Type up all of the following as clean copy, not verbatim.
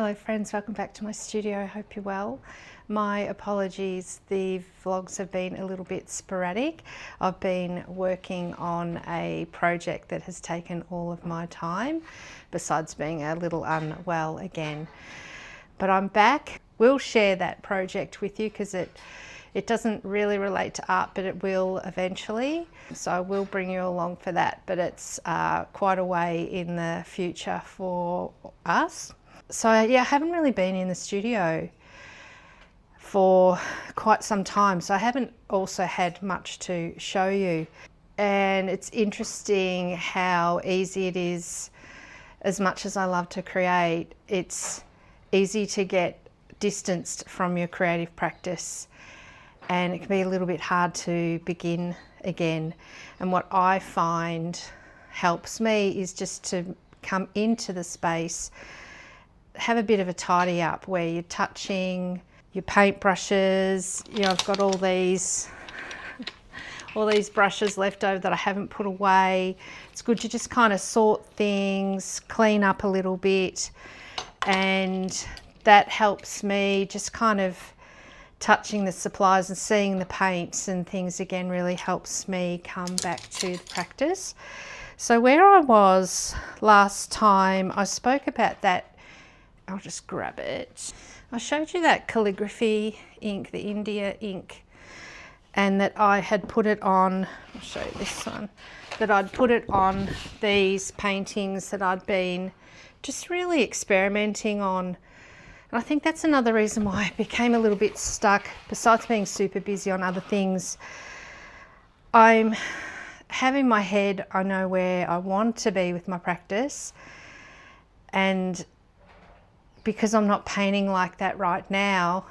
Hello friends, welcome back to my studio. I hope you're well. My apologies, the vlogs have been a little bit sporadic. I've been working on a project that has taken all of my time, besides being a little unwell again. But I'm back. We'll share that project with you because it doesn't really relate to art, but it will eventually. So I will bring you along for that, but it's quite a way in the future for us. So yeah, I haven't really been in the studio for quite some time, so I haven't also had much to show you. And it's interesting how easy it is. As much as I love to create, it's easy to get distanced from your creative practice, and it can be a little bit hard to begin again. And what I find helps me is just to come into the space, have a bit of a tidy up where you're touching your paint brushes. You know, I've got all these brushes left over that I haven't put away. It's good to just kind of sort things, clean up a little bit, and that helps me just kind of touching the supplies and seeing the paints and things again really helps me come back to the practice. So where I was last time, I spoke about that. I'll just grab it. I showed you that calligraphy ink, the India ink, and that I had put it on, I'll show you this one, that I'd put it on these paintings that I'd been just really experimenting on. And I think that's another reason why I became a little bit stuck, besides being super busy on other things. I'm having my head, I know where I want to be with my practice, and because I'm not painting like that right now,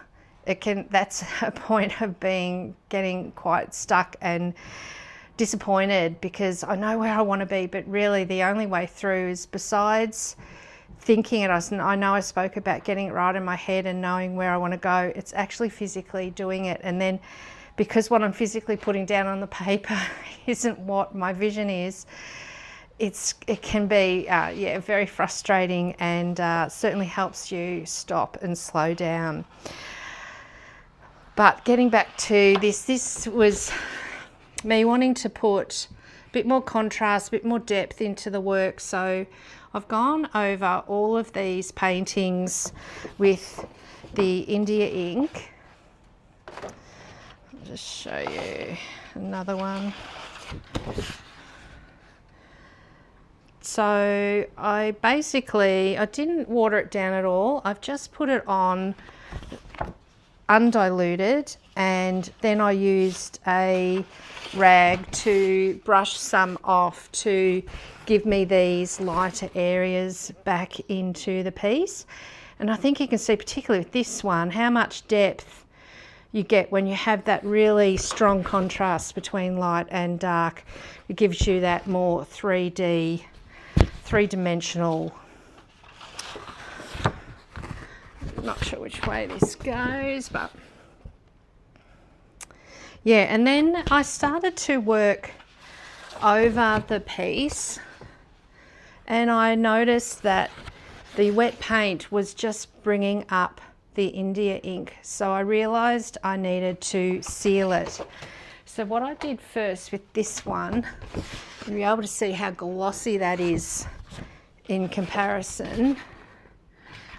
that's a point of getting quite stuck and disappointed, because I know where I want to be, but really the only way through is, besides thinking it, I know I spoke about getting it right in my head and knowing where I want to go, it's actually physically doing it. And then because what I'm physically putting down on the paper isn't what my vision is, it can be yeah, very frustrating, and certainly helps you stop and slow down. But getting back to this was me wanting to put a bit more contrast, a bit more depth into the work. So I've gone over all of these paintings with the India ink. I'll just show you another one. So I didn't water it down at all. I've just put it on undiluted, and then I used a rag to brush some off to give me these lighter areas back into the piece. And I think you can see, particularly with this one, how much depth you get when you have that really strong contrast between light and dark. It gives you that more three-dimensional. Not sure which way this goes, but yeah. And then I started to work over the piece, and I noticed that the wet paint was just bringing up the India ink, so I realized I needed to seal it. So what I did first with this one, you'll be able to see how glossy that is in comparison.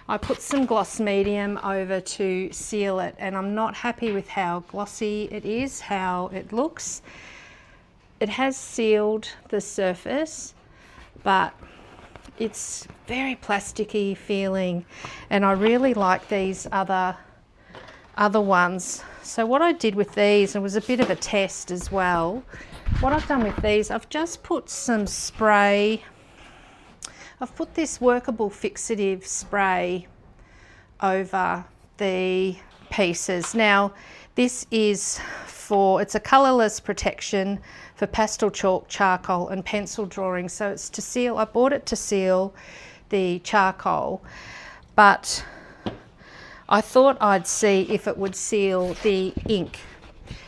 I put some gloss medium over to seal it, and I'm not happy with how glossy it is, how it looks. It has sealed the surface, but it's very plasticky feeling, and I really like these other ones. So what I did with these, and it was a bit of a test as well, what I've done with these, I've just put some spray. I've put this workable fixative spray over the pieces. Now this is it's a colourless protection for pastel chalk, charcoal and pencil drawing. So it's to seal, I bought it to seal the charcoal, but I thought I'd see if it would seal the ink.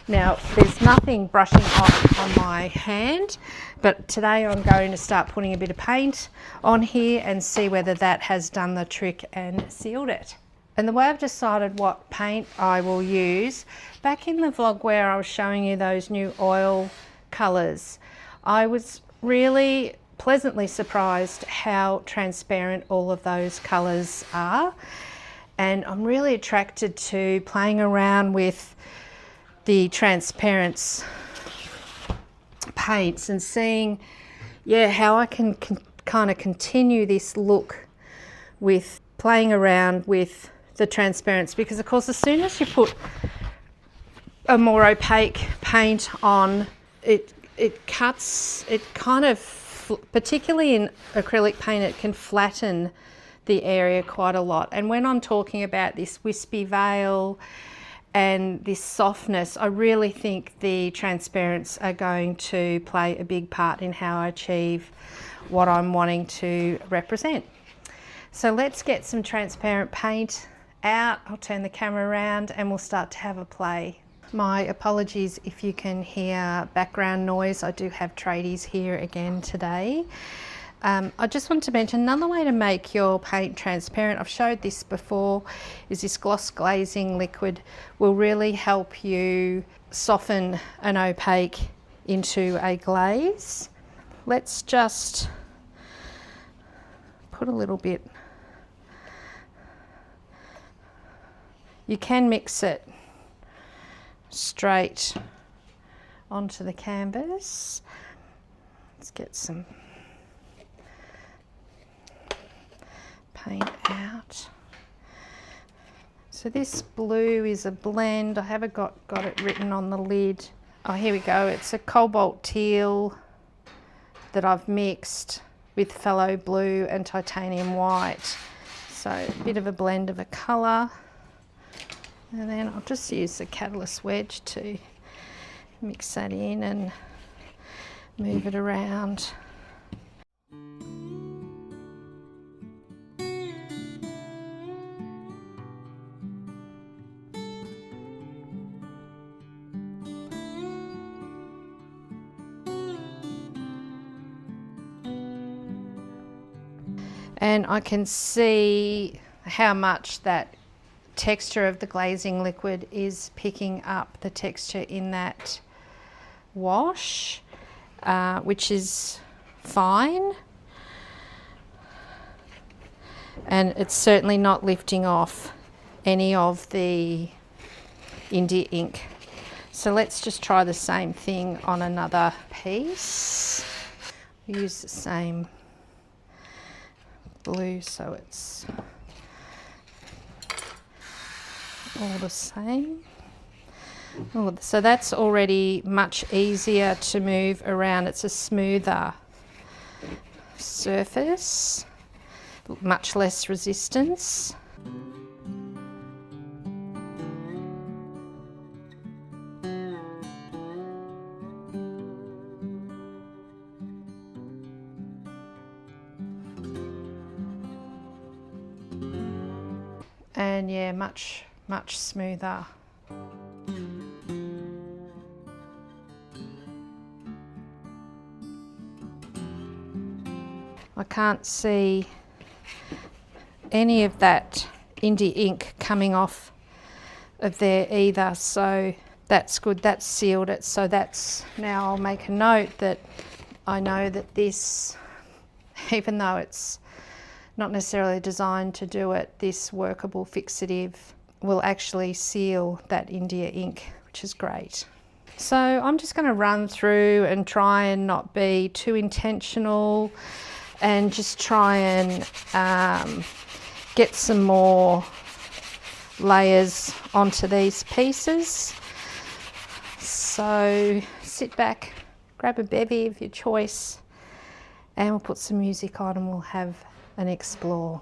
Now, there's nothing brushing off on my hand, but today I'm going to start putting a bit of paint on here and see whether that has done the trick and sealed it. And the way I've decided what paint I will use, back in the vlog where I was showing you those new oil colours, I was really pleasantly surprised how transparent all of those colours are. And I'm really attracted to playing around with the transparent paints and seeing, how I can kind of continue this look with playing around with the transparency, because of course as soon as you put a more opaque paint on, it cuts, it kind of, particularly in acrylic paint, it can flatten the area quite a lot. And when I'm talking about this wispy veil and this softness, I really think the transparents are going to play a big part in how I achieve what I'm wanting to represent. So let's get some transparent paint out. I'll turn the camera around and we'll start to have a play. My apologies if you can hear background noise. I do have tradies here again today. I just want to mention another way to make your paint transparent. I've showed this before, is this gloss glazing liquid will really help you soften an opaque into a glaze. Let's just put a little bit. You can mix it straight onto the canvas. Let's get some paint out. So this blue is a blend. I haven't got it written on the lid. Oh, here we go. It's a cobalt teal that I've mixed with phthalo blue and titanium white. So a bit of a blend of a colour. And then I'll just use the catalyst wedge to mix that in and move it around. And I can see how much that texture of the glazing liquid is picking up the texture in that wash, which is fine. And it's certainly not lifting off any of the India ink. So let's just try the same thing on another piece. We use the same blue, so it's all the same. Oh, so that's already much easier to move around. It's a smoother surface, much less resistance. And yeah, much smoother. I can't see any of that India ink coming off of there either, so that's good. That's sealed it. So that's, now I'll make a note that I know that this, even though it's not necessarily designed to do it, this workable fixative will actually seal that India ink, which is great. So I'm just going to run through and try and not be too intentional and just try and get some more layers onto these pieces. So sit back, grab a bevy of your choice, and we'll put some music on and we'll have an explore.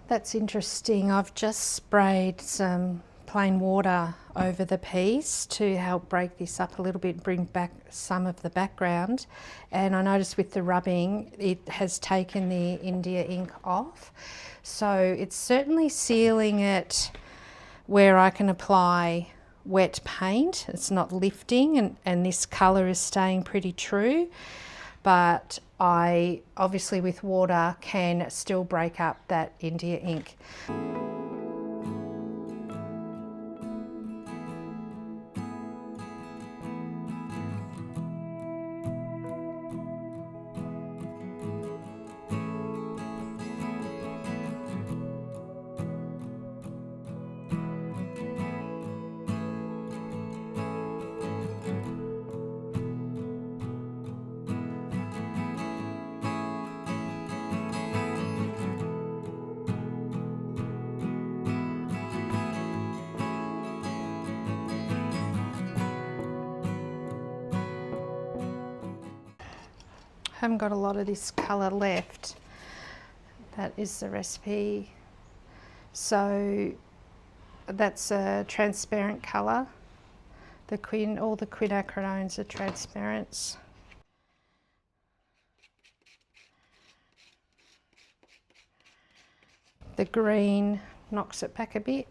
That's interesting. I've just sprayed some plain water over the piece to help break this up a little bit, bring back some of the background. And I noticed with the rubbing, it has taken the India ink off. So it's certainly sealing it where I can apply wet paint. It's not lifting, and this colour is staying pretty true. But I obviously with water can still break up that India ink. Haven't got a lot of this colour left. That is the recipe. So that's a transparent colour. All the quinacridones are transparents. The green knocks it back a bit.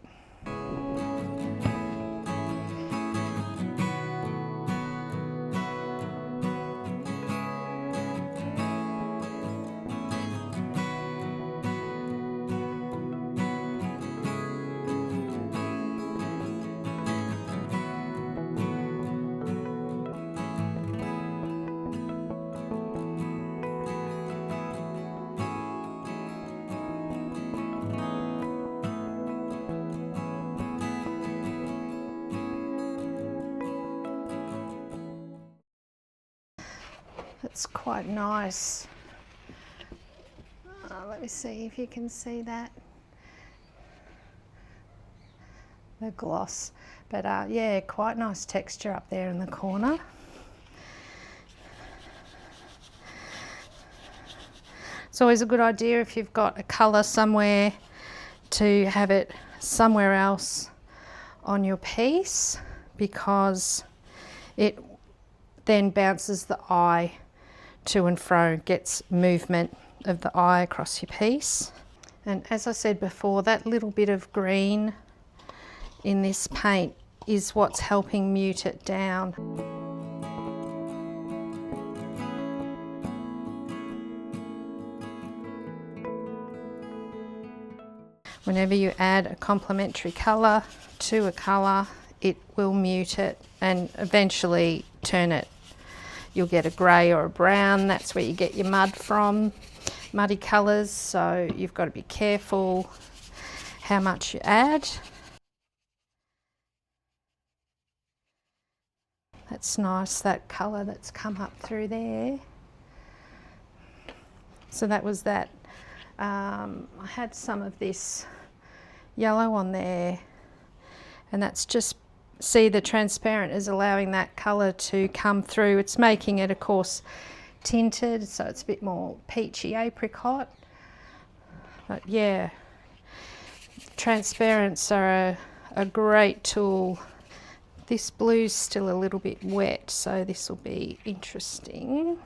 It's quite nice. Let me see if you can see that. The gloss. But yeah, quite nice texture up there in the corner. It's always a good idea if you've got a colour somewhere to have it somewhere else on your piece, because it then bounces the eye to and fro, gets movement of the eye across your piece. And as I said before, that little bit of green in this paint is what's helping mute it down. Whenever you add a complementary colour to a colour, it will mute it and eventually turn it. You'll get a grey or a brown. That's where you get your mud from, muddy colours. So you've got to be careful how much you add. That's nice, that colour that's come up through there. So that was that. I had some of this yellow on there, and that's just, see, the transparent is allowing that colour to come through. It's making it, of course, tinted, so it's a bit more peachy apricot. But yeah, transparents are a great tool. This blue's still a little bit wet, so this will be interesting.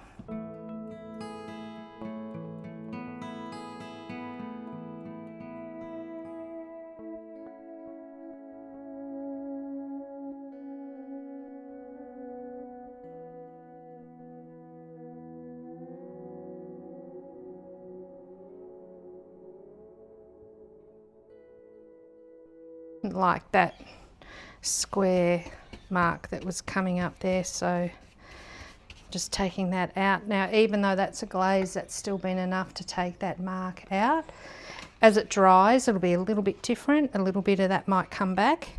Like that square mark that was coming up there, so just taking that out. Now, even though that's a glaze, that's still been enough to take that mark out. As it dries, it'll be a little bit different. A little bit of that might come back.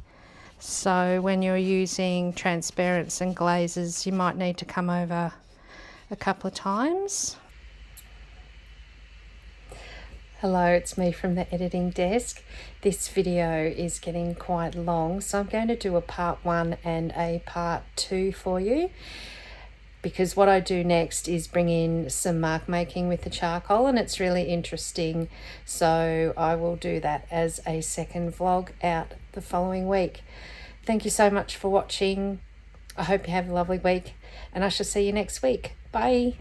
So when you're using transparents and glazes, you might need to come over a couple of times. Hello, it's me from the editing desk. This video is getting quite long, so I'm going to do a part 1 and a part 2 for you. because what I do next is bring in some mark making with the charcoal, and it's really interesting. So I will do that as a second vlog out the following week. Thank you so much for watching. I hope you have a lovely week, and I shall see you next week. Bye.